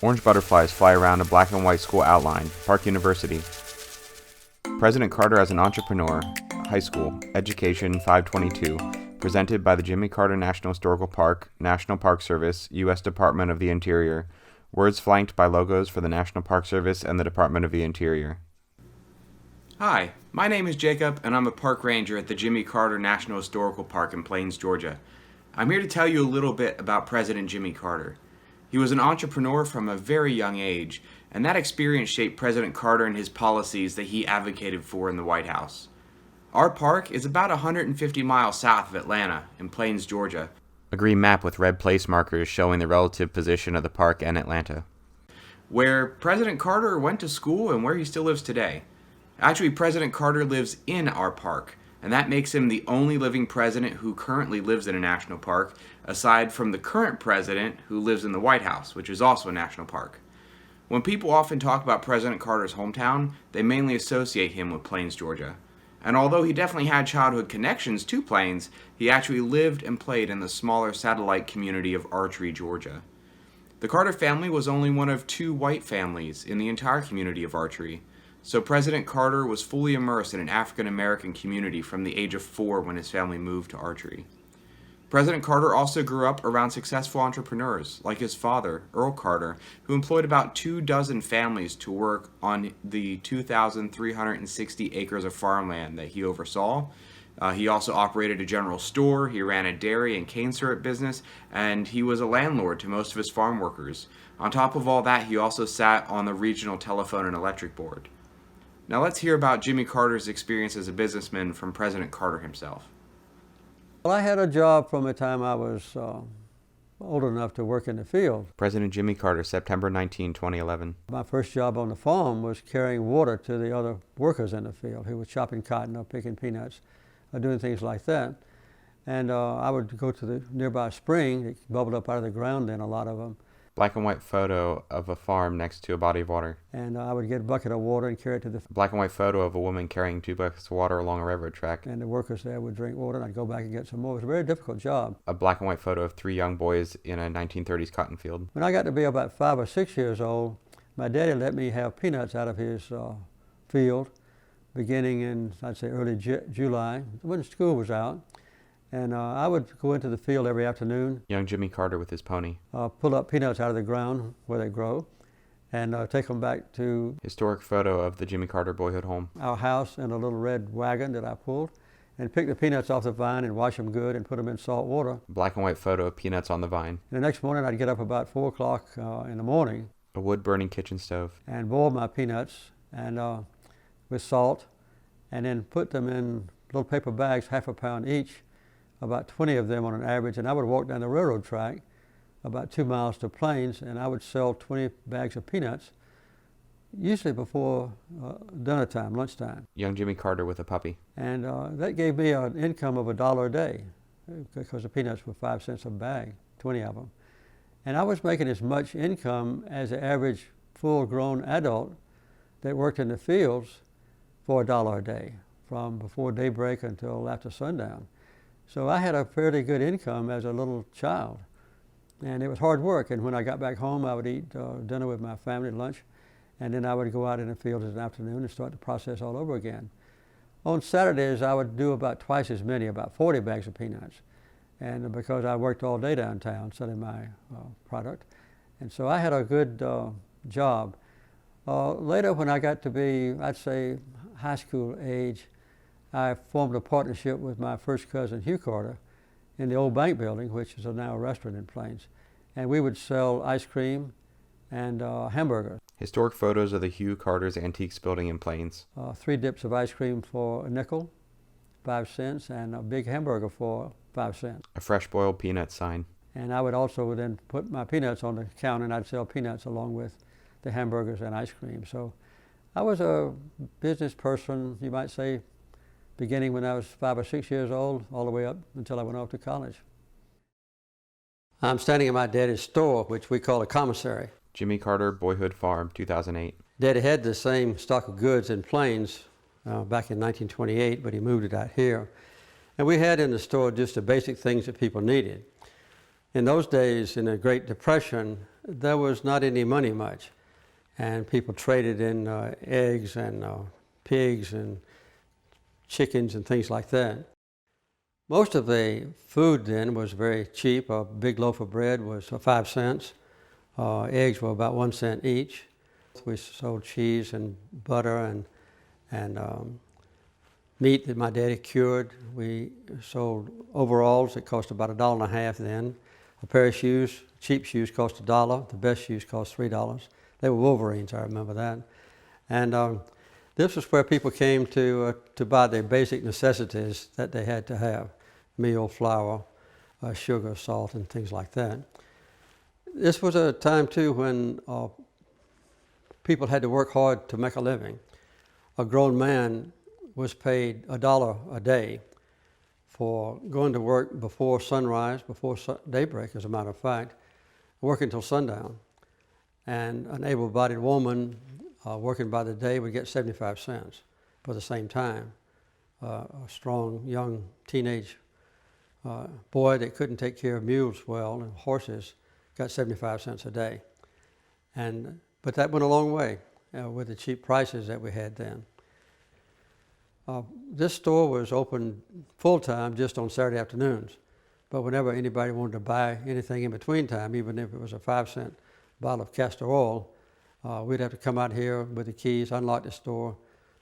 Orange butterflies fly around a black and white school outline, Park University. President Carter as an Entrepreneur, High School, Education 522, presented by the Jimmy Carter National Historical Park, National Park Service, U.S. Department of the Interior. Words flanked by logos for the National Park Service and the Department of the Interior. Hi, my name is Jacob, and I'm a park ranger at the Jimmy Carter National Historical Park in Plains, Georgia. I'm here to tell you a little bit about President Jimmy Carter. He was an entrepreneur from a very young age, and that experience shaped President Carter and his policies that he advocated for in the White House. Our park is about 150 miles south of Atlanta, in Plains, Georgia. A green map with red place markers showing the relative position of the park and Atlanta. Where President Carter went to school and where he still lives today. Actually, President Carter lives in our park, and that makes him the only living president who currently lives in a national park, aside from the current president who lives in the White House, which is also a national park. When people often talk about President Carter's hometown, they mainly associate him with Plains, Georgia. And although he definitely had childhood connections to Plains, he actually lived and played in the smaller satellite community of Archery, Georgia. The Carter family was only one of 2 white families in the entire community of Archery, so President Carter was fully immersed in an African American community from the age of 4 when his family moved to Archery. President Carter also grew up around successful entrepreneurs, like his father, Earl Carter, who employed about 24 families to work on the 2,360 acres of farmland that he oversaw. He also operated a general store, he ran a dairy and cane syrup business, and he was a landlord to most of his farm workers. On top of all that, he also sat on the regional telephone and electric board. Now let's hear about Jimmy Carter's experience as a businessman from President Carter himself. Well, I had a job from the time I was old enough to work in the field. President Jimmy Carter, September 19, 2011. My first job on the farm was carrying water to the other workers in the field who were chopping cotton or picking peanuts or doing things like that. And I would go to the nearby spring. It bubbled up out of the ground then, a lot of them. Black and white photo of a farm next to a body of water. And I would get a bucket of water and carry it to the... Black and white photo of a woman carrying 2 buckets of water along a railroad track. And the workers there would drink water, and I'd go back and get some more. It was a very difficult job. A black and white photo of 3 young boys in a 1930s cotton field. When I got to be about 5 or 6 years old, my daddy let me have peanuts out of his field, beginning in, I'd say, early July, when school was out. And I would go into the field every afternoon. Young Jimmy Carter with his pony. Pull up peanuts out of the ground where they grow and take them back to... Historic photo of the Jimmy Carter boyhood home. Our house in a little red wagon that I pulled and pick the peanuts off the vine and wash them good and put them in salt water. Black and white photo of peanuts on the vine. And the next morning I'd get up about 4 o'clock in the morning. A wood-burning kitchen stove. And boil my peanuts and with salt and then put them in little paper bags, half a pound each, about 20 of them on an average, and I would walk down the railroad track about 2 miles to Plains, and I would sell 20 bags of peanuts, usually before dinner time, lunchtime. Young Jimmy Carter with a puppy. And that gave me an income of $1 a day, because the peanuts were 5 cents a bag, 20 of them. And I was making as much income as the average full-grown adult that worked in the fields for $1 a day, from before daybreak until after sundown. So I had a fairly good income as a little child, and it was hard work. And when I got back home, I would eat dinner with my family, lunch, and then I would go out in the field in the afternoon and start the process all over again. On Saturdays, I would do about twice as many, about 40 bags of peanuts, and because I worked all day downtown selling my product. And so I had a good job. Later, when I got to be, I'd say, high school age, I formed a partnership with my first cousin, Hugh Carter, in the old bank building, which is now a restaurant in Plains. And we would sell ice cream and hamburgers. Historic photos of the Hugh Carter's Antiques building in Plains. 3 dips of ice cream for a nickel, 5 cents, and a big hamburger for 5 cents. A fresh boiled peanut sign. And I would also then put my peanuts on the counter, and I'd sell peanuts along with the hamburgers and ice cream. So I was a business person, you might say, beginning when I was 5 or 6 years old, all the way up until I went off to college. I'm standing in my daddy's store, which we call a commissary. Jimmy Carter Boyhood Farm, 2008. Daddy had the same stock of goods in Plains back in 1928, but he moved it out here. And we had in the store just the basic things that people needed. In those days, in the Great Depression, there was not any money much, and people traded in eggs and pigs and chickens and things like that. Most of the food then was very cheap. A big loaf of bread was 5 cents. Eggs were about 1 cent each. We sold cheese and butter and meat that my daddy cured. We sold overalls that cost about $1.50 then. A pair of shoes, cheap shoes, cost $1. The best shoes cost $3. They were Wolverines, I remember that. And this was where people came to buy their basic necessities that they had to have: meal, flour, sugar, salt, and things like that. This was a time too when people had to work hard to make a living. A grown man was paid $1 a day for going to work before sunrise, before daybreak, as a matter of fact, working till sundown. And an able-bodied woman working by the day would get 75 cents for the same time. A strong, young, teenage boy that couldn't take care of mules well and horses got 75 cents a day. But that went a long way with the cheap prices that we had then. This store was open full-time just on Saturday afternoons, but whenever anybody wanted to buy anything in between time, even if it was a 5-cent bottle of castor oil, we'd have to come out here with the keys, unlock the store,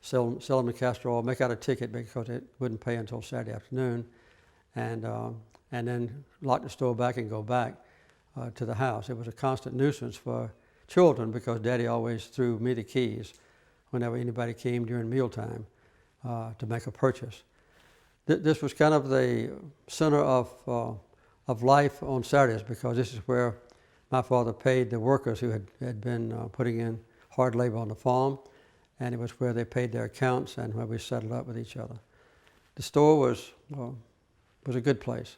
sell them the castor oil, make out a ticket because it wouldn't pay until Saturday afternoon, and then lock the store back and go back to the house. It was a constant nuisance for children because Daddy always threw me the keys whenever anybody came during mealtime to make a purchase. This was kind of the center of life on Saturdays because this is where my father paid the workers who had been putting in hard labor on the farm, and it was where they paid their accounts and where we settled up with each other. The store was a good place,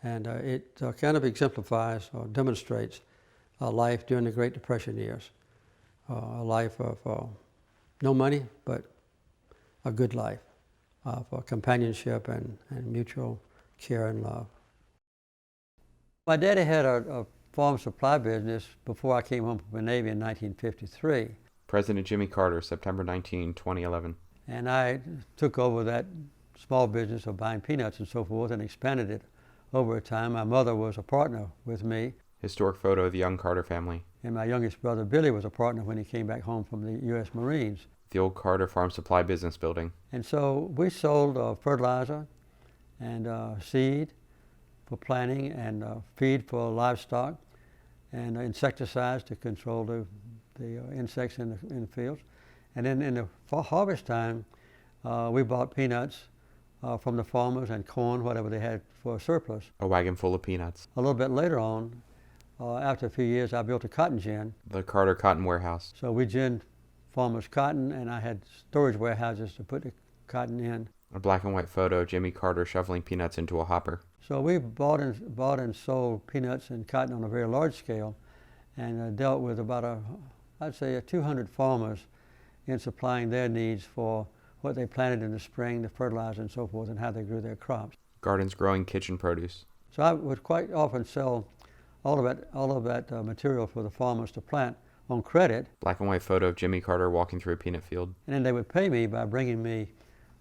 and it kind of exemplifies or demonstrates life during the Great Depression years, a life of no money, but a good life of companionship and mutual care and love. My daddy had a farm supply business before I came home from the Navy in 1953. President Jimmy Carter, September 19, 2011. And I took over that small business of buying peanuts and so forth and expanded it over time. My mother was a partner with me. Historic photo of the young Carter family. And my youngest brother, Billy, was a partner when he came back home from the U.S. Marines. The old Carter Farm Supply Business building. And so we sold fertilizer and seed for planting and feed for livestock and insecticides to control the insects in the fields. And then in the harvest time, we bought peanuts from the farmers and corn, whatever they had for surplus. A wagon full of peanuts. A little bit later on, after a few years, I built a cotton gin. The Carter Cotton Warehouse. So we ginned farmers' cotton, and I had storage warehouses to put the cotton in. A black and white photo of Jimmy Carter shoveling peanuts into a hopper. So we bought and sold peanuts and cotton on a very large scale, and dealt with about I'd say 200 farmers in supplying their needs for what they planted in the spring, the fertilizer and so forth, and how they grew their crops. Gardens growing kitchen produce. So I would quite often sell all of that material for the farmers to plant on credit. Black and white photo of Jimmy Carter walking through a peanut field. And then they would pay me by bringing me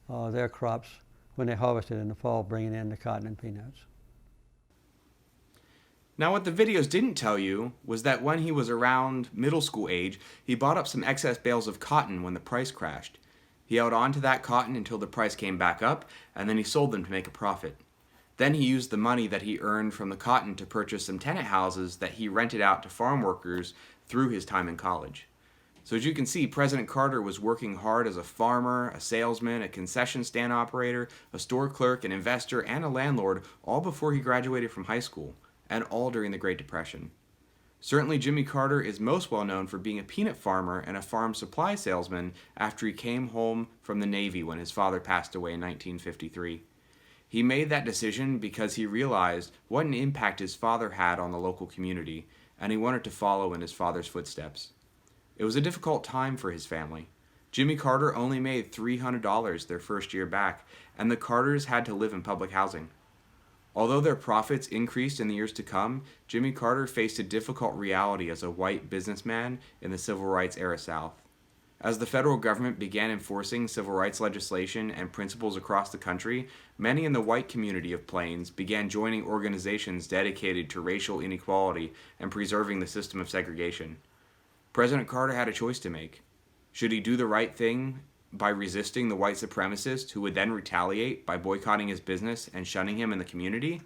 their crops when they harvested in the fall, bringing in the cotton and peanuts. Now, what the videos didn't tell you was that when he was around middle school age, he bought up some excess bales of cotton when the price crashed. He held on to that cotton until the price came back up, and then he sold them to make a profit. Then he used the money that he earned from the cotton to purchase some tenant houses that he rented out to farm workers through his time in college. So as you can see, President Carter was working hard as a farmer, a salesman, a concession stand operator, a store clerk, an investor, and a landlord, all before he graduated from high school, and all during the Great Depression. Certainly Jimmy Carter is most well known for being a peanut farmer and a farm supply salesman after he came home from the Navy when his father passed away in 1953. He made that decision because he realized what an impact his father had on the local community, and he wanted to follow in his father's footsteps. It was a difficult time for his family. Jimmy Carter only made $300 their first year back, and the Carters had to live in public housing. Although their profits increased in the years to come, Jimmy Carter faced a difficult reality as a white businessman in the Civil Rights era South. As the federal government began enforcing civil rights legislation and principles across the country, many in the white community of Plains began joining organizations dedicated to racial inequality and preserving the system of segregation. President Carter had a choice to make. Should he do the right thing by resisting the white supremacist who would then retaliate by boycotting his business and shunning him in the community?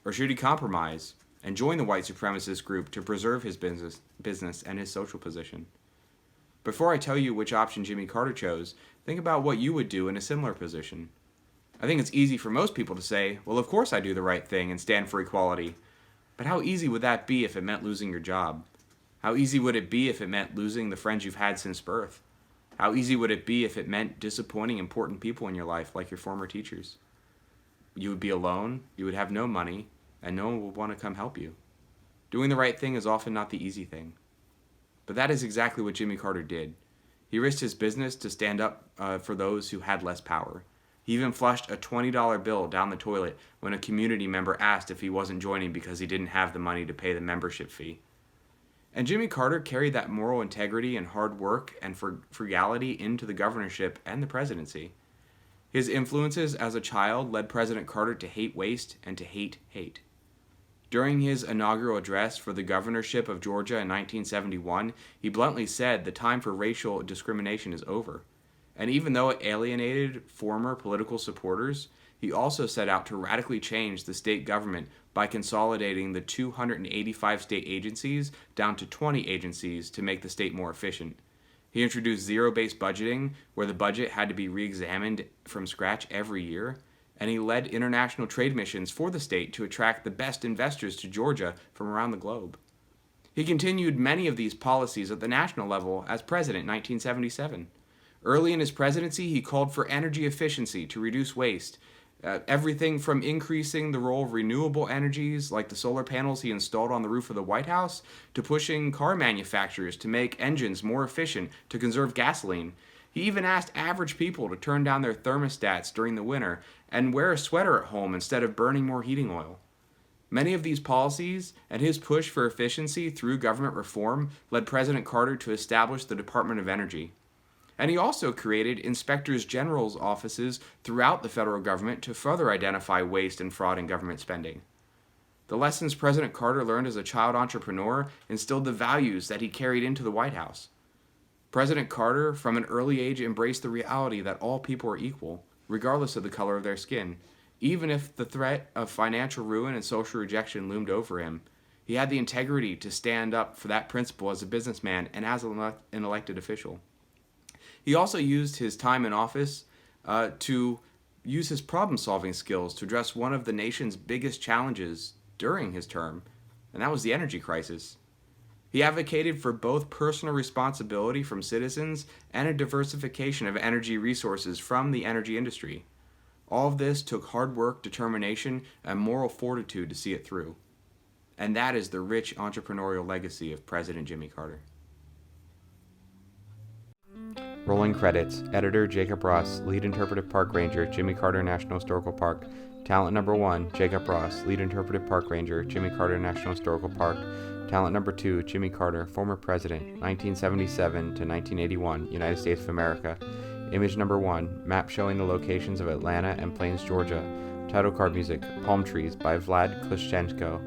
Or should he compromise and join the white supremacist group to preserve his business and his social position? Before I tell you which option Jimmy Carter chose, think about what you would do in a similar position. I think it's easy for most people to say, well, of course I do the right thing and stand for equality. But how easy would that be if it meant losing your job? How easy would it be if it meant losing the friends you've had since birth? How easy would it be if it meant disappointing important people in your life, like your former teachers? You would be alone, you would have no money, and no one would want to come help you. Doing the right thing is often not the easy thing. But that is exactly what Jimmy Carter did. He risked his business to stand up for those who had less power. He even flushed a $20 bill down the toilet when a community member asked if he wasn't joining because he didn't have the money to pay the membership fee. And Jimmy Carter carried that moral integrity and hard work and frugality into the governorship and the presidency. His influences as a child led President Carter to hate waste and to hate hate. During his inaugural address for the governorship of Georgia in 1971, he bluntly said the time for racial discrimination is over. And even though it alienated former political supporters, he also set out to radically change the state government by consolidating the 285 state agencies down to 20 agencies to make the state more efficient. He introduced zero-based budgeting, where the budget had to be re-examined from scratch every year, and he led international trade missions for the state to attract the best investors to Georgia from around the globe. He continued many of these policies at the national level as president in 1977. Early in his presidency, he called for energy efficiency to reduce waste, everything from increasing the role of renewable energies like the solar panels he installed on the roof of the White House to pushing car manufacturers to make engines more efficient to conserve gasoline. He even asked average people to turn down their thermostats during the winter and wear a sweater at home instead of burning more heating oil. Many of these policies and his push for efficiency through government reform led President Carter to establish the Department of Energy. And he also created inspectors general's offices throughout the federal government to further identify waste and fraud in government spending. The lessons President Carter learned as a child entrepreneur instilled the values that he carried into the White House. President Carter, from an early age, embraced the reality that all people are equal, regardless of the color of their skin. Even if the threat of financial ruin and social rejection loomed over him, he had the integrity to stand up for that principle as a businessman and as an elected official. He also used his time in office to use his problem-solving skills to address one of the nation's biggest challenges during his term, and that was the energy crisis. He advocated for both personal responsibility from citizens and a diversification of energy resources from the energy industry. All of this took hard work, determination, and moral fortitude to see it through. And that is the rich entrepreneurial legacy of President Jimmy Carter. Rolling credits. Editor Jacob Ross. Lead interpretive park ranger, Jimmy Carter National Historical Park. Talent number 1, Jacob Ross. Lead interpretive park ranger, Jimmy Carter National Historical Park. Talent number 2, Jimmy Carter, former president, 1977 to 1981, United States of America. Image number 1, map showing the locations of Atlanta and Plains, Georgia. Title card music, Palm Trees by Vlad Klishchenko.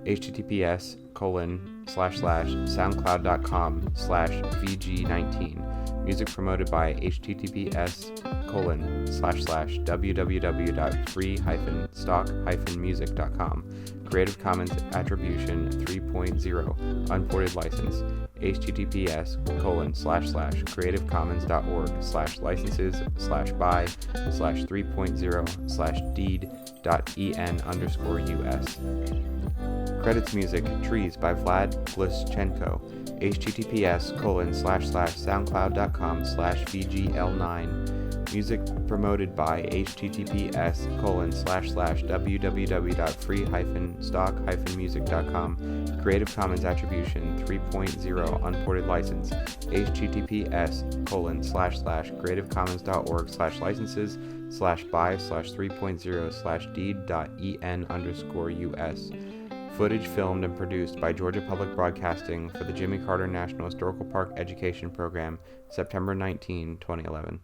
https://soundcloud.com/VG19. Music promoted by https://www.free-stock-music.com. Creative Commons Attribution 3.0 Unported License. https://creativecommons.org/licenses/by/3.0/deed.en_us. Credits music, Trees by Vlad Klishchenko. https://soundcloud.com/VGL9. Music promoted by https://www.free-stock-music.com. Creative Commons Attribution 3.0 Unported License. https://creativecommons.org/licenses/by/3.0/deed.en_us. Footage filmed and produced by Georgia Public Broadcasting for the Jimmy Carter National Historical Park Education Program, September 19, 2011.